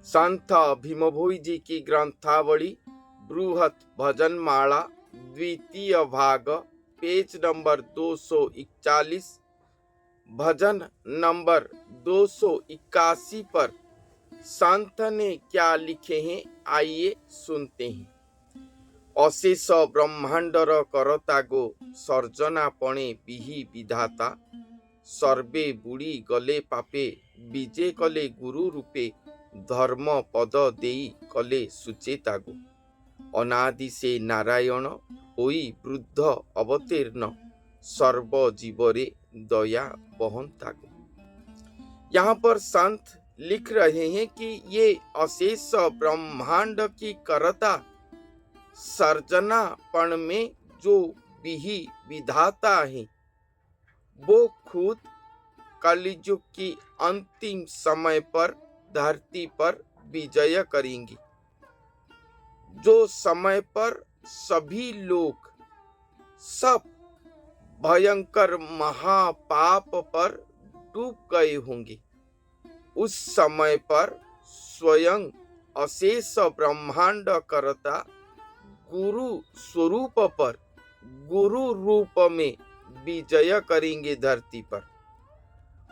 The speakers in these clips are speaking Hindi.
संत भीमभोई जी की ग्रंथावली बृहत भजन माला द्वितीय भाग पेज नंबर 241 भजन नंबर 281 पर संत ने क्या लिखे हैं, आइए सुनते हैं। अशेष ब्रह्मांडर करता गो सर्जना पणे बिहि विधाता सर्वे बुड़ी गले पापे विजे कले गुरु रूपे धर्म पद देई कले सुचेता गो अनादि से नारायण होई वृद्ध अवतीर्ण सर्व जीवरे दया बहनता गो। यहाँ पर संत लिख रहे हैं कि ये अशेष ब्रह्मांड की करता सर्जनापण में जो विहि विधाता है वो खुद कलियुग की अंतिम समय पर धरती पर विजय करेंगे। जो समय पर सभी लोग सब भयंकर महापाप पर डूब गए होंगे, उस समय पर स्वयं अशेष ब्रह्मांड करता गुरु स्वरूप पर गुरु रूप में विजय करेंगे धरती पर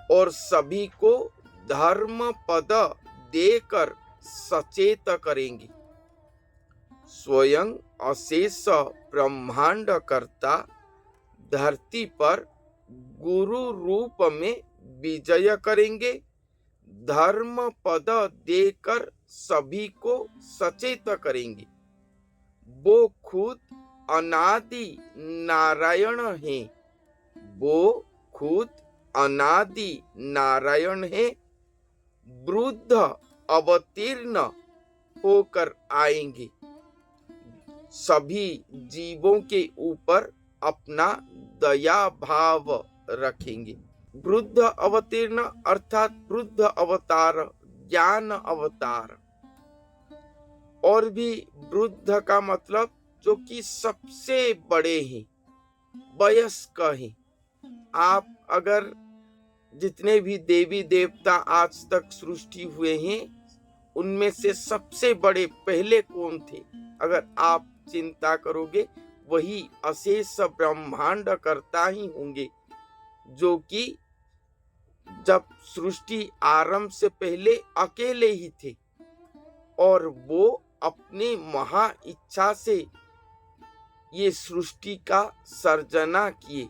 और सभी को धर्म पद देकर सचेत करेंगे। स्वयं अशेष ब्रह्मांड करता धरती पर गुरु रूप में विजय करेंगे, धर्म पद देकर सभी को सचेत करेंगे। वो खुद अनादि नारायण है, वो खुद अनादि नारायण है, वृद्ध अवतीर्ण होकर आएंगे, सभी जीवों के ऊपर अपना दया भाव रखेंगे। वृद्ध अवतीर्ण अर्थात वृद्ध अवतार, ज्ञान अवतार। और भी वृद्ध का मतलब जो कि सबसे बड़े हैं, वयस्क हैं। आप अगर जितने भी देवी देवता आज तक सृष्टि हुए हैं उनमें से सबसे बड़े पहले कौन थे, अगर आप चिंता करोगे वही अशेष ब्रह्मांड करता ही होंगे, जो कि जब सृष्टि आरंभ से पहले अकेले ही थे और वो अपने महा इच्छा से ये सृष्टि का सर्जना किए।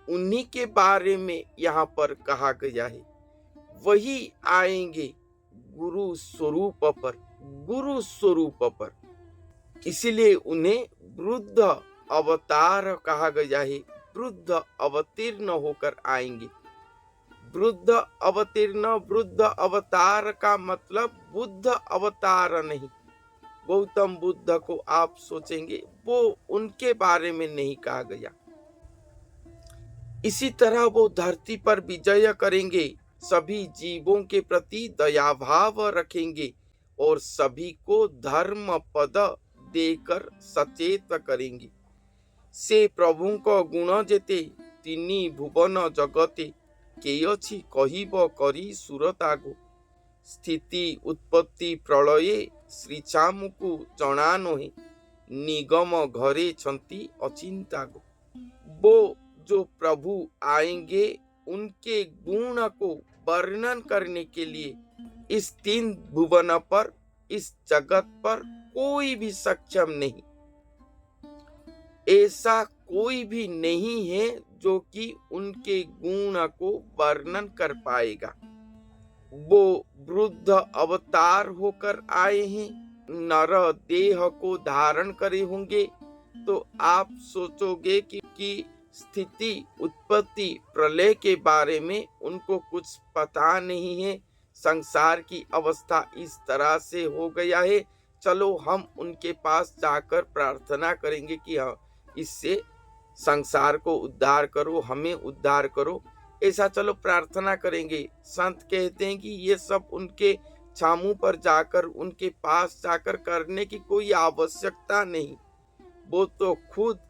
उन्हीं के बारे में यहाँ पर कहा गया है। वही आएंगे गुरु स्वरूप पर, गुरु स्वरूप पर, इसीलिए उन्हें वृद्ध अवतार कहा गया है। वृद्ध अवतीर्ण होकर आएंगे। वृद्ध अवतीर्ण, वृद्ध अवतार का मतलब बुद्ध अवतार नहीं। गौतम बुद्ध को आप सोचेंगे वो उनके बारे में नहीं कहा गया। इसी तरह वो धरती पर विजय करेंगे, सभी जीवों के प्रति दया भाव रखेंगे और सभी को धर्म पद देकर सचेत करेंगे। से प्रभु को गुण जेते तिनी भुवन जगते के अछि कहिब करी सुरतागो स्थिति उत्पत्ति प्रलये श्रीचामुकु जणा नोहे निगम घरे छंती अचिंता गो। वो जो प्रभु आएंगे उनके गुण को वर्णन करने के लिए इस तीन भुवन पर, इस जगत पर कोई भी सक्षम नहीं। ऐसा कोई भी नहीं है जो कि उनके गुण को वर्णन कर पाएगा। वो वृद्ध अवतार होकर आए हैं, नर देह को धारण करे होंगे। तो आप सोचोगे कि स्थिति उत्पत्ति प्रलय के बारे में उनको कुछ पता नहीं है, संसार की अवस्था इस तरह से हो गया है, चलो हम उनके पास जाकर प्रार्थना करेंगे कि हाँ इससे संसार को उद्धार करो, हमें उद्धार करो, ऐसा चलो प्रार्थना करेंगे। संत कहते हैं कि ये सब उनके छामू पर जाकर, उनके पास जाकर करने की कोई आवश्यकता नहीं। वो तो खुद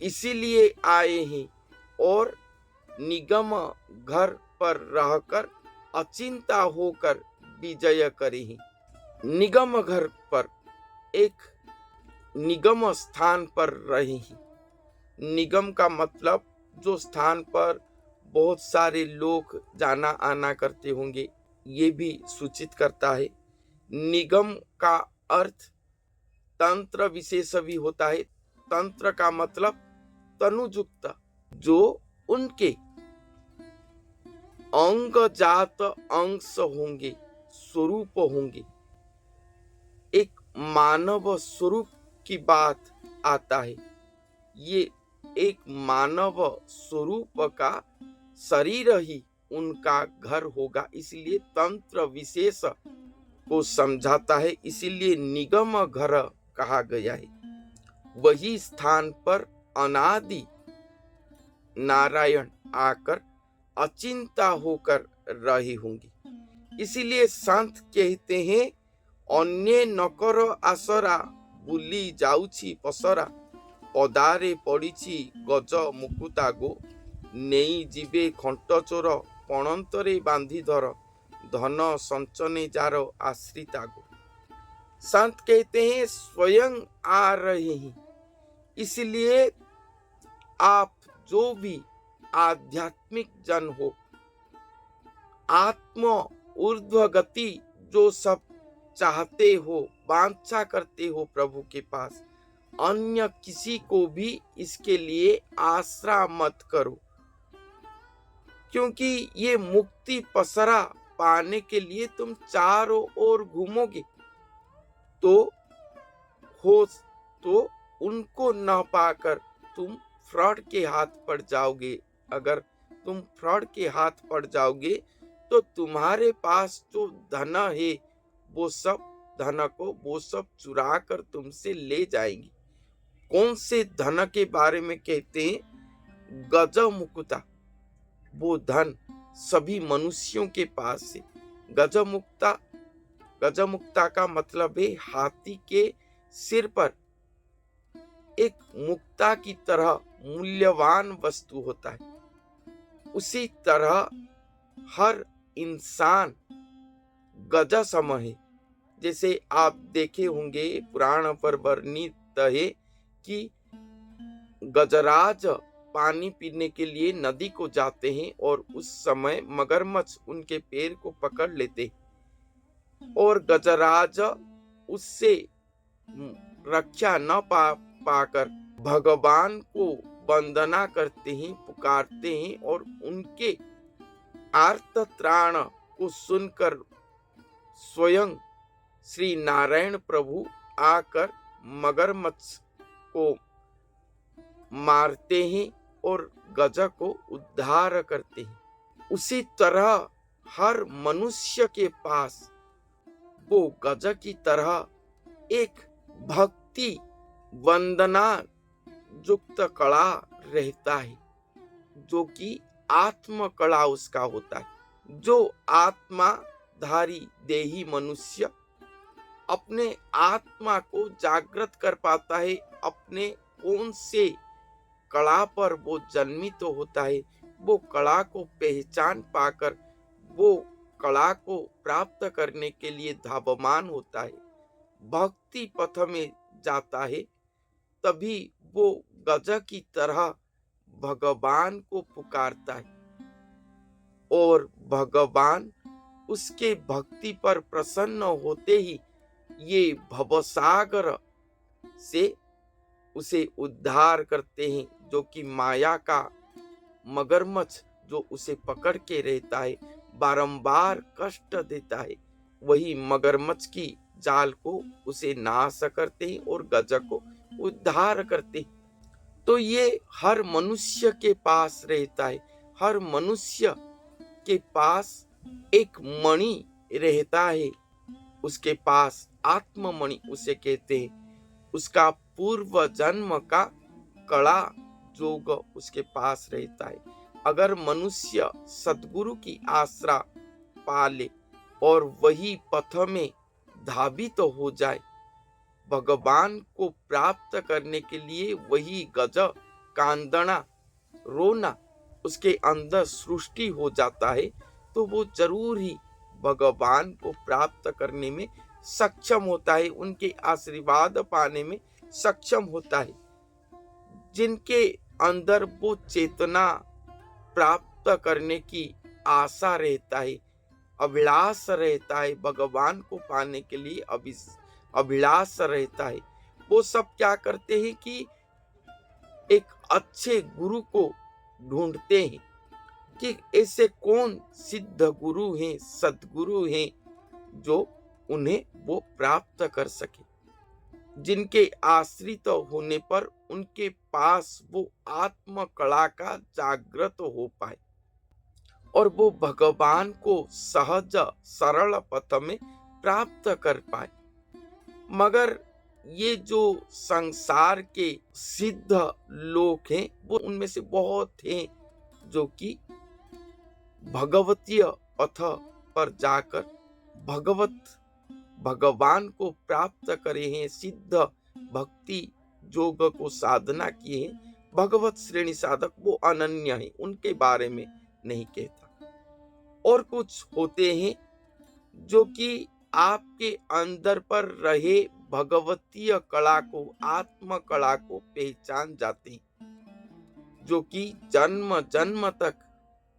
इसीलिए आए हैं और निगम घर पर रहकर अचिंता होकर विजय करे हैं। निगम घर पर, एक निगम स्थान पर रहे हैं। निगम का मतलब जो स्थान पर बहुत सारे लोग जाना आना करते होंगे, ये भी सूचित करता है। निगम का अर्थ तंत्र विशेष भी होता है। तंत्र का मतलब तनुजुक्त, जो उनके अंग जात अंश होंगे, स्वरूप होंगे। एक मानव स्वरूप की बात आता है। ये एक मानव स्वरूप का शरीर ही उनका घर होगा, इसलिए तंत्र विशेष को समझाता है, इसीलिए निगम घर कहा गया है। वही स्थान पर अनादि नारायण आकर अचिंता होकर रहे होंगे। इसीलिए संत कहते हैं, अन्य नकर आसरा बुली जाउछि पसरा, पदारे पड़िछि गज मुकुता गो, नेई जीवे खंट चोर पणंतरे बांधी धर, धन संचने जार आश्रिता गो। संत कहते हैं स्वयं आ रहे हैं, इसलिए आप जो भी आध्यात्मिक जन हो, आत्म ऊर्ध्व गति जो सब चाहते हो, वांछा करते हो प्रभु के पास, अन्य किसी को भी इसके लिए आसरा मत करो, क्योंकि ये मुक्ति पसरा पाने के लिए तुम चारों ओर घूमोगे तो उनको न पाकर तुम फ्रॉड के हाथ पड़ जाओगे। अगर तुम फ्रॉड के हाथ पड़ जाओगे तो तुम्हारे पास जो धन है वो सब चुरा कर तुमसे ले जाएंगे। कौन से धन के बारे में कहते हैं? गज मुकुता, वो धन सभी मनुष्यों के पास है। गजमुक्ता का मतलब है हाथी के सिर पर एक मुक्ता की तरह मूल्यवान वस्तु होता है। उसी तरह हर इंसान गज सम है। जैसे आप देखे होंगे, पुराण पर वर्णित है कि गजराज पानी पीने के लिए नदी को जाते हैं और उस समय मगरमच्छ उनके पैर को पकड़ लेते और गजराज उससे रक्षा न पाकर भगवान को वंदना करते हैं, पुकारते हैं और उनके आर्त त्राण को सुनकर स्वयं श्री नारायण प्रभु आकर मगरमच्छ को मारते हैं और गज को उद्धार करते हैं। उसी तरह हर मनुष्य के पास वो गज की तरह एक भक्ति वंदना युक्त कला रहता है, जो कि आत्म कला उसका होता है। जो आत्माधारी देही मनुष्य अपने आत्मा को जागृत कर पाता है, अपने कौन से कला पर वो जन्मित तो होता है, वो कला को पहचान पाकर वो कला को प्राप्त करने के लिए धावमान होता है, भक्ति पथ में जाता है, तभी वो गज की तरह भगवान को पुकारता है और भगवान उसके भक्ति पर प्रसन्न होते ही ये भवसागर से उसे उद्धार करते हैं, जो कि माया का मगरमच्छ जो उसे पकड़ के रहता है, बारंबार कष्ट देता है, वही मगरमच्छ की जाल को उसे नाश करते हैं और गज को उद्धार करते हैं। तो ये हर मनुष्य के पास रहता है। हर मनुष्य के पास एक मणि रहता है, उसके पास आत्ममणि उसे कहते हैं। उसका पूर्व जन्म का कला जोग उसके पास रहता है। अगर मनुष्य सद्गुरु की आश्रा पाले और वही पथ में धावित हो जाए, भगवान को प्राप्त करने के लिए वही गज कांदना रोना उसके अंदर सृष्टि हो जाता है, तो वो जरूर ही भगवान को प्राप्त करने में सक्षम होता है, उनके आशीर्वाद पाने में सक्षम होता है। जिनके अंदर वो चेतना प्राप्त करने की आशा रहता है, अभिलाष रहता है, भगवान को पाने के लिए अभिलाष रहता है, वो सब क्या करते हैं कि एक अच्छे गुरु को ढूंढते हैं कि ऐसे कौन सिद्ध गुरु हैं, सद्गुरु हैं जो उन्हें वो प्राप्त कर सके, जिनके आश्रित होने पर उनके पास वो आत्म कला का जागृत हो पाए और वो भगवान को सहज सरल पथ में प्राप्त कर पाए। मगर ये जो संसार के सिद्ध लोग हैं, वो उनमें से बहुत हैं जो कि भगवतीय पथ पर जाकर भगवान को प्राप्त करे हैं, सिद्ध भक्ति योग को साधना किए हैं, भगवत श्रेणी साधक, वो अनन्य है, उनके बारे में नहीं कहता। और कुछ होते हैं जो कि आपके अंदर पर रहे भगवतीय कला को, आत्म कला को पहचान जाते हैं, जो कि जन्म जन्म तक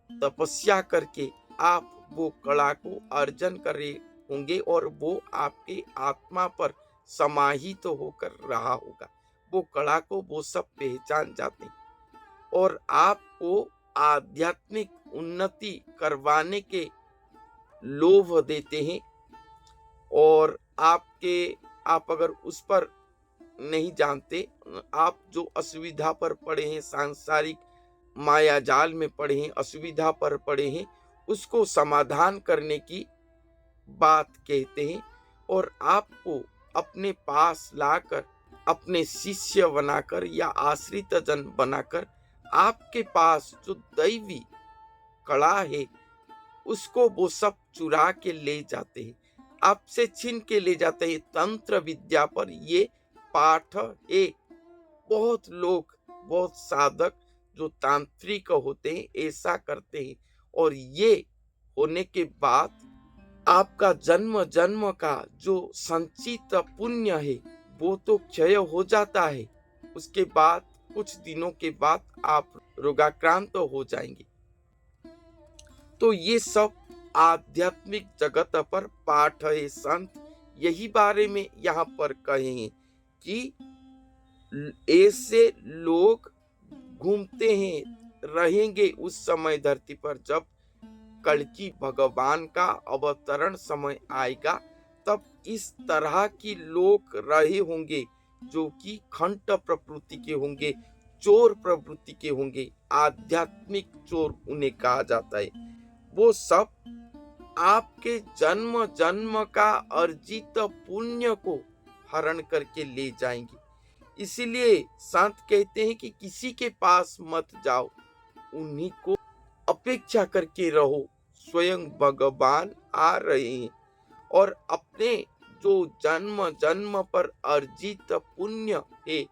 तपस्या करके आप वो कला को अर्जन करे होंगे और वो आपके आत्मा पर समाहित तो होकर रहा होगा। वो कला को वो सब पहचान जाते हैं और आपको आध्यात्मिक उन्नति करवाने के लोभ देते हैं। और आप अगर उस पर नहीं जानते, आप जो असुविधा पर पड़े हैं, सांसारिक माया जाल में पड़े हैं, असुविधा पर पड़े हैं, उसको समाधान करने की बात कहते हैं और आपको अपने पास लाकर, अपने शिष्य बनाकर या आश्रित जन बनाकर आपके पास जो दैवी कला है उसको वो सब चुरा के ले जाते हैं, आपसे छीन के ले जाते हैं। तंत्र विद्या पर ये पाठ है। बहुत लोग, बहुत साधक जो तांत्रिक होते हैं ऐसा करते हैं और ये होने के बाद आपका जन्म जन्म का जो संचित पुण्य है वो तो क्षय हो जाता है। उसके बाद कुछ दिनों के बाद आप रोगाक्रांत हो जाएंगे। तो ये सब आध्यात्मिक जगत पर पाठ है। संत यही बारे में यहाँ पर कहे हैं कि ऐसे लोग घूमते हैं, रहेंगे उस समय धरती पर जब कल्कि भगवान का अवतरण समय आएगा, तब इस तरह की लोग रहे होंगे जो कि खंड प्रवृत्ति के होंगे, चोर प्रवृत्ति के होंगे, आध्यात्मिक चोर उन्हें कहा जाता है। वो सब आपके जन्म जन्म का अर्जित पुण्य को हरण करके ले जाएंगे। इसीलिए संत कहते हैं कि किसी के पास मत जाओ, उन्हीं को अपेक्षा करके रहो, स्वयं भगवान आ रहे हैं। और अपने जो जन्म जन्म पर अर्जित पुण्य है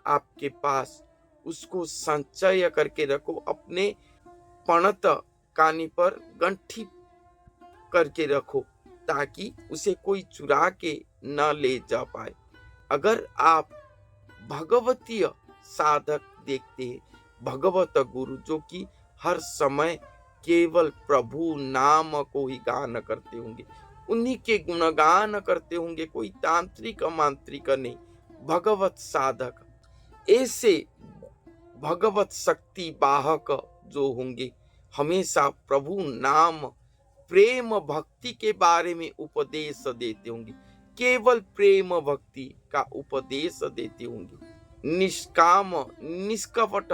आपके पास, उसको संचय करके रखो, अपने पणत कानी पर गंठी करके रखो ताकि उसे कोई चुरा के न ले जा पाए। अगर आप भगवतीय साधक देखते हैं, भगवत गुरु जो कि हर समय केवल प्रभु नाम को ही गान करते होंगे, उन्हीं के गुणगान करते होंगे, कोई तांत्रिक मांत्रिक नहीं, भगवत साधक, ऐसे भगवत शक्ति वाहक जो होंगे, हमेशा प्रभु नाम प्रेम भक्ति के बारे में उपदेश देते होंगे, केवल प्रेम भक्ति का उपदेश देते होंगे, निष्काम निष्कपट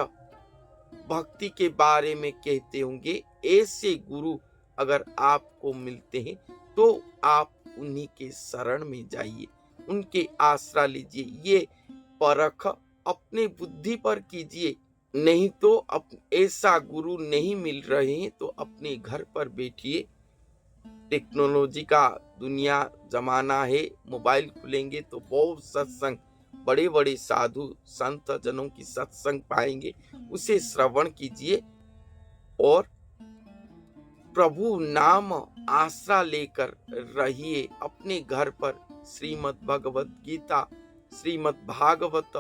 भक्ति के बारे में कहते होंगे। ऐसे गुरु अगर आपको मिलते हैं तो आप उन्हीं के शरण में जाइए, उनके आश्रय लीजिए, ये परख अपने बुद्धि पर कीजिए। नहीं तो ऐसा गुरु नहीं मिल रहे हैं तो अपने घर पर बैठिए, टेक्नोलॉजी का दुनिया जमाना है, मोबाइल खुलेंगे तो बहुत सत्संग, बड़े बड़े साधु संत जनों की सत्संग पाएंगे, उसे श्रवण कीजिए और प्रभु नाम आसरा लेकर रहिए अपने घर पर। श्रीमद् भगवत गीता, श्रीमद् भागवत,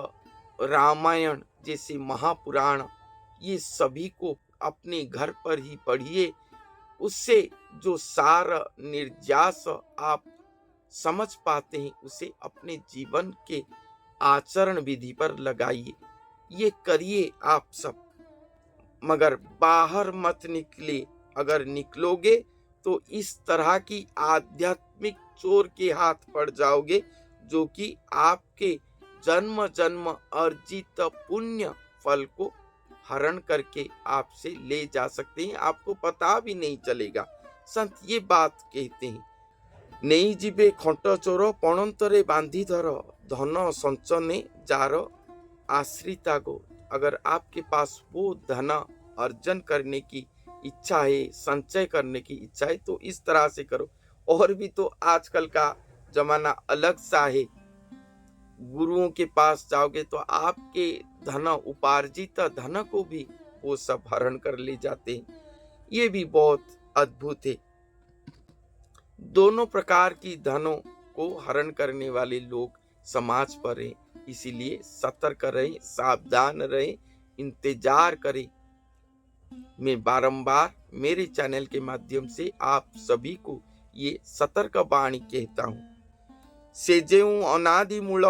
रामायण जैसे महापुराण, ये सभी को अपने घर पर ही पढ़िए। उससे जो सार निर्यास आप समझ पाते हैं उसे अपने जीवन के आचरण विधि पर लगाइए। ये करिए आप सब, मगर बाहर मत निकले। अगर निकलोगे तो इस तरह की आध्यात्मिक चोर के हाथ पड़ जाओगे, जो कि आपके जन्म जन्म अर्जित पुण्य फल को हरण करके आपसे ले जा सकते हैं, आपको पता भी नहीं चलेगा। संत ये बात कहते हैं, नहीं जीवे खंट चोर पणंतरे बांधी धर, धन संचने जार आश्रिता गो। अगर आपके पास वो धन अर्जन करने की इच्छा है, संचय करने की इच्छा है, तो इस तरह से करो। और भी तो आजकल का जमाना अलग सा है। गुरुओं के पास जाओगे तो आपके धन, उपार्जित धन को भी वो सब हरण कर ले जाते हैं। ये भी बहुत अद्भुत है। दोनों प्रकार की धनों को हरण करने वाले लोग समाज पर हैं, इसीलिए सतर्क रहें, सावधान रहें, इंतजार करें। मैं बारंबार मेरे चैनल के माध्यम से आप सभी को ये सतर्क वाणी कहता हूँ। से जेउ अनादि मूल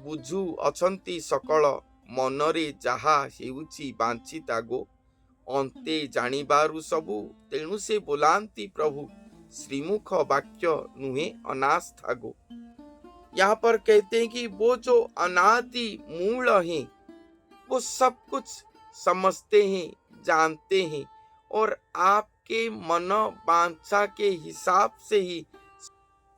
बुझु अछंती सकल, मनरे जाहा हेउछि बांछिता गो, अंते जानिबारु सबु, तेणु से बोलांती प्रभु, श्रीमुख वाक्य नुहे अनास्था गो। यहाँ पर कहते हैं कि वो जो अनादि मूल हैं, वो सब कुछ समझते हैं, जानते हैं, और आपके मन वांछा के हिसाब से ही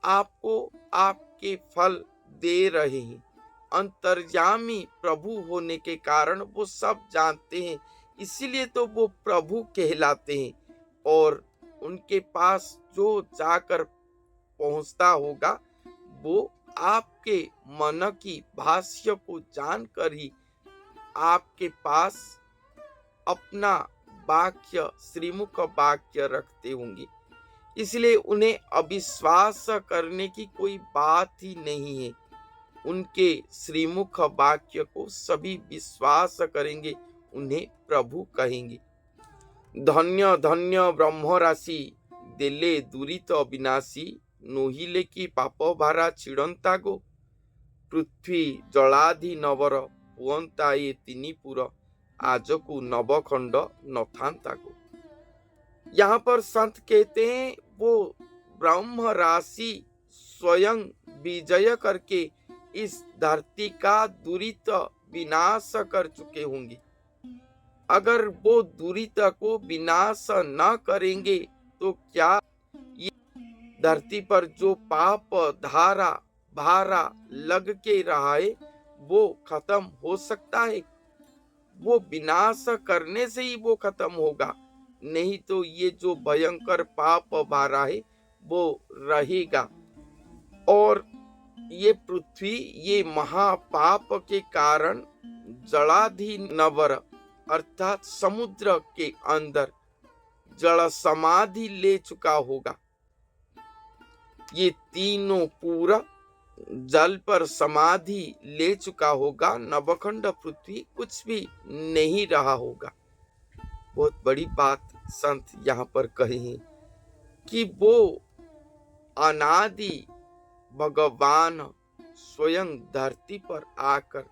आपको आपके फल दे रहे हैं। अंतर्यामी प्रभु होने के कारण वो सब जानते हैं, इसीलिए तो वो प्रभु कहलाते हैं। और उनके पास जो जाकर पहुंचता होगा, वो आपके मन की भाष्य को जानकर ही आपके पास अपना वाक्य, श्रीमुख वाक्य रखते होंगे। इसलिए उन्हें अविश्वास करने की कोई बात ही नहीं है। उनके श्रीमुख वाक्य को सभी विश्वास करेंगे, उन्हें प्रभु कहेंगे। धन्य धन्य ब्रह्म राशि, देले दुरित विनाशी, नोहिले की पाप भारा छिड़ंता गो, पृथ्वी जलाधि नवर, हुअंता ये तिनिपुर, आज को नवखंड नथांता गो। यहाँ पर संत कहते हैं वो ब्रह्म राशि स्वयं विजय करके इस धरती का दुरित विनाश कर चुके होंगे। अगर वो दुरित को विनाश न करेंगे तो क्या ये धरती पर जो पाप धारा भारा लग के रहा है वो खत्म हो सकता है? वो विनाश करने से ही वो खत्म होगा, नहीं तो ये जो भयंकर पाप भारा है वो रहेगा। और ये पृथ्वी, ये महापाप के कारण जलाधिनवर अर्थात समुद्र के अंदर जल समाधि ले चुका होगा। ये तीनों पूरा जल पर समाधि ले चुका होगा। नवखंड पृथ्वी कुछ भी नहीं रहा होगा। बहुत बड़ी बात संत यहाँ पर कहे हैं कि वो अनादि भगवान स्वयं धरती पर आकर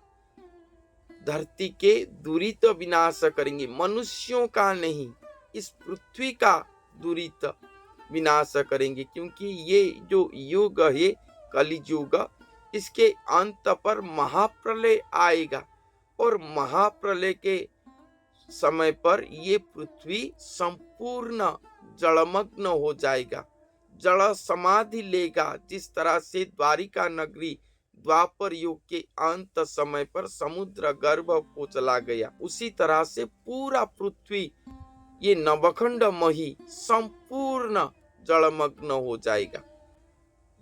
धरती के दुरित विनाश करेंगे। मनुष्यों का नहीं, इस पृथ्वी का दुरित विनाश करेंगे, क्योंकि ये जो युग है कलियुग, इसके अंत पर महाप्रलय आएगा। और महाप्रलय के समय पर ये पृथ्वी संपूर्ण जलमग्न हो जाएगा, जल समाधि लेगा। जिस तरह से द्वारिका नगरी द्वापर युग के अंत समय पर समुद्र गर्भ को चला गया, उसी तरह से पूरा पृथ्वी ये नवखंड मही संपूर्ण जलमग्न हो जाएगा।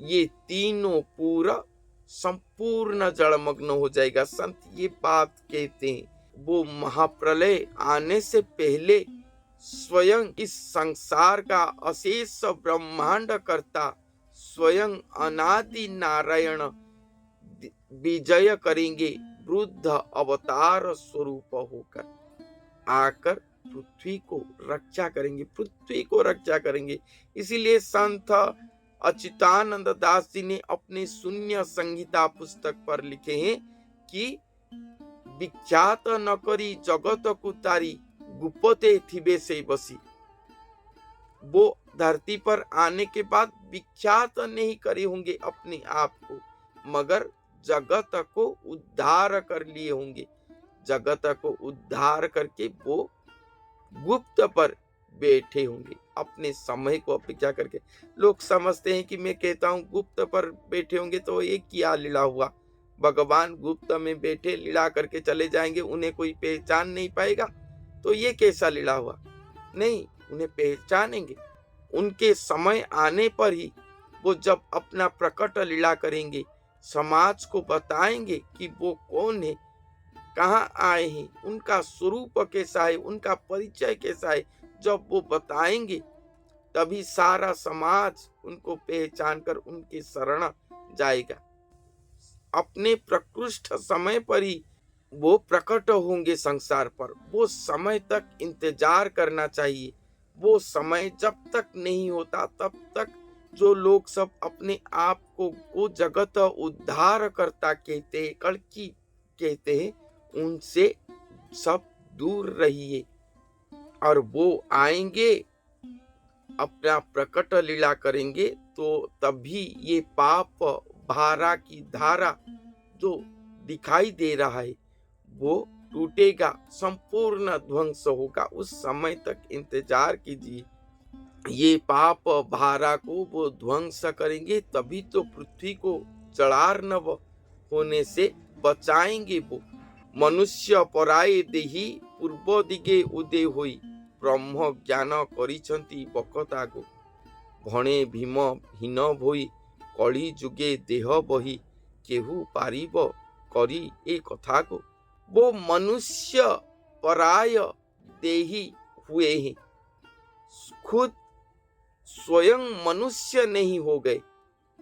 ये तीनों पूरा संपूर्ण जलमग्न हो जाएगा। संत ये बात कहते हैं वो महाप्रलय आने से पहले स्वयं इस संसार का अशेष ब्रह्मांड करता, स्वयं अनादि नारायण विजय करेंगे वृद्ध अवतार स्वरूप होकर आकर पृथ्वी को रक्षा करेंगे, पृथ्वी को रक्षा करेंगे। इसीलिए संत अच्युतानंद दास जी ने अपने शून्य संहिता पुस्तक पर लिखे हैं कि विख्यात न करी जगत को तारी गुप्पते थिबे से बसी। वो धरती पर आने के बाद विख्यात नहीं करे होंगे अपने आप को, मगर जगत को उद्धार कर लिए होंगे। जगत को उद्धार करके वो गुप्त पर बैठे होंगे अपने समय को अपेक्षा करके। लोग समझते हैं कि मैं कहता हूं गुप्त पर बैठे होंगे तो ये क्या लीला हुआ, भगवान गुप्त में बैठे लीला करके चले जाएंगे, उन्हें कोई पहचान नहीं पाएगा, तो ये कैसा लीला हुआ। नहीं, उन्हें पहचानेंगे। उनके समय आने पर ही वो जब अपना प्रकट लीला करेंगे, समाज को बताएंगे कि वो कौन है, कहाँ आए हैं, उनका स्वरूप कैसा है, उनका परिचय कैसा है। जब वो बताएंगे तभी सारा समाज उनको पहचान कर उनकी शरण जाएगा। अपने प्रकृष्ट समय पर ही वो प्रकट होंगे संसार पर। वो समय तक इंतजार करना चाहिए। वो समय जब तक नहीं होता तब तक जो लोग सब अपने आप को जगत उद्धार करता कहते हैं, कल्कि कहते हैं, उनसे सब दूर रहिए। और वो आएंगे, अपना प्रकट लीला करेंगे, तो तभी ये पाप भारा की धारा जो दिखाई दे रहा है वो टूटेगा, संपूर्ण ध्वंस होगा। उस समय तक इंतजार कीजिए। ये पाप भारा को वो ध्वंस करेंगे, तभी तो पृथ्वी को जड़ार्णव होने से बचाएंगे। वो मनुष्य पराये देही पूर्व दिगे उदय होई ब्रह्म ज्ञान करिछंती बकतागो भणे भीम हीन भोई कली जुगे देह बही केहू पारिब करी ए कथा को। वो मनुष्य पराय देही हुए हैं, खुद स्वयं मनुष्य नहीं हो गए,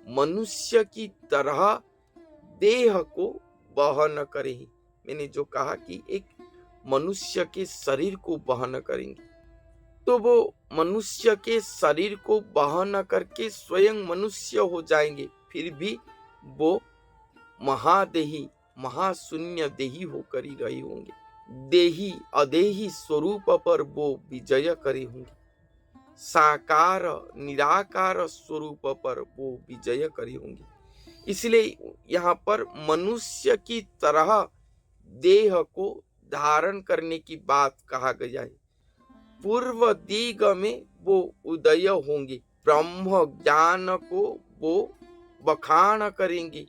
मनुष्य की तरह देह को वहन करें। मैंने जो कहा कि एक मनुष्य के शरीर को वहन करेंगे, तो वो मनुष्य के शरीर को वहन करके स्वयं मनुष्य हो जाएंगे, फिर भी वो महादेही महाशून्य देही होकर ही रहे होंगे। देही अदेही स्वरूप पर वो विजय करे होंगे, साकार निराकार स्वरूप पर वो विजय करे होंगे। इसलिए यहाँ पर मनुष्य की तरह देह को धारण करने की बात कहा गया है। पूर्व दिग में वो उदय होंगे, ब्रह्म ज्ञान को वो बखान करेंगे,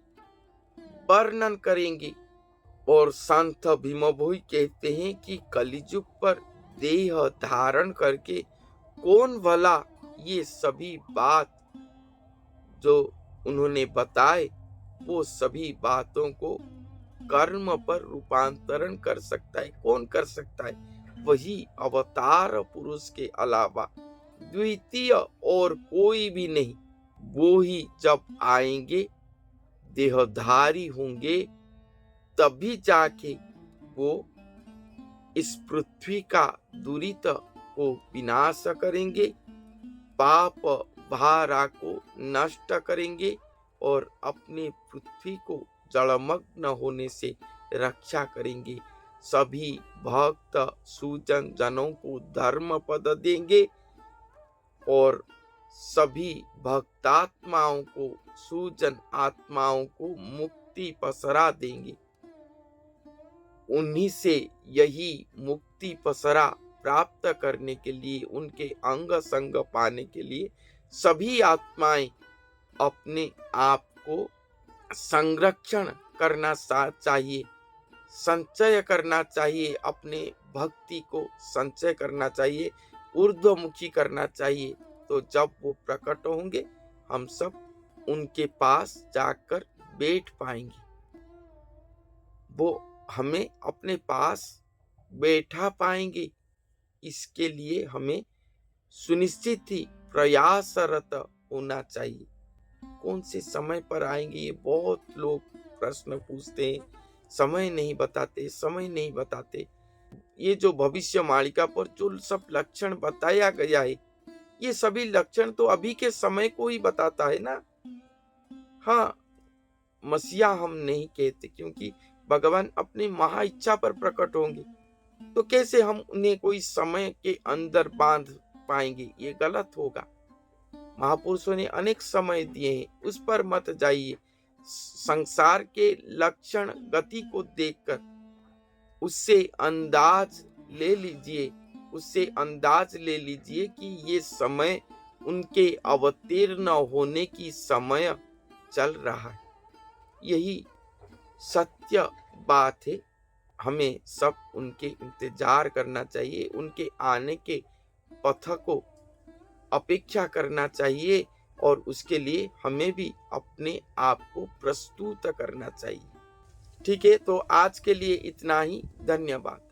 वर्णन करेंगे। और संत भीम भोई कहते हैं कि कलिजुग पर देह धारण करके कौन भला ये सभी बात जो उन्होंने बताए, वो सभी बातों को कर्म पर रूपांतरण कर सकता है। कौन कर सकता है? वही अवतार पुरुष के अलावा द्वितीय और कोई भी नहीं। वो ही जब आएंगे, देहधारी होंगे, तभी जाके वो इस पृथ्वी का दुरित को विनाश करेंगे, पाप भारा को नष्ट करेंगे और अपने पृथ्वी को जलमग्न होने से रक्षा करेंगे। सभी भक्त सुजन जनों को धर्म पद देंगे और सभी भक्तात्माओं को, सुजन आत्माओं को मुक्ति पसरा देंगे। उन्हीं से यही मुक्ति पसरा प्राप्त करने के लिए, उनके अंग संग पाने के लिए सभी आत्माएं अपने आप को संरक्षण करना चाहिए, संचय करना चाहिए, अपने भक्ति को संचय करना चाहिए, ऊर्ध्वमुखी करना चाहिए। तो जब वो प्रकट होंगे, हम सब उनके पास जाकर बैठ पाएंगे, वो हमें अपने पास बैठा पाएंगे। इसके लिए हमें सुनिश्चित ही प्रयासरत होना चाहिए। कौन से समय पर आएंगे, ये बहुत लोग प्रश्न पूछते हैं, समय नहीं बताते, समय नहीं बताते। ये जो भविष्य मालिका पर जो सब लक्षण बताया गया है, ये सभी लक्षण तो अभी के समय को ही बताता है ना। हाँ, मसीहा हम नहीं कहते, क्योंकि भगवान अपनी महा इच्छा पर प्रकट होंगे, तो कैसे हम उन्हें कोई समय के अंदर बांध पाएंगे, ये गलत होगा। महापुरुषों ने अनेक समय दिए हैं, उस पर मत जाइए। संसार के लक्षण गति को देखकर उससे अंदाज ले लीजिए कि ये समय उनके अवतीर्ण होने की समय चल रहा है। यही सत्य बात है। हमें सब उनके इंतजार करना चाहिए, उनके आने के पथ को अपेक्षा करना चाहिए, और उसके लिए हमें भी अपने आप को प्रस्तुत करना चाहिए। ठीक है, तो आज के लिए इतना ही। धन्यवाद।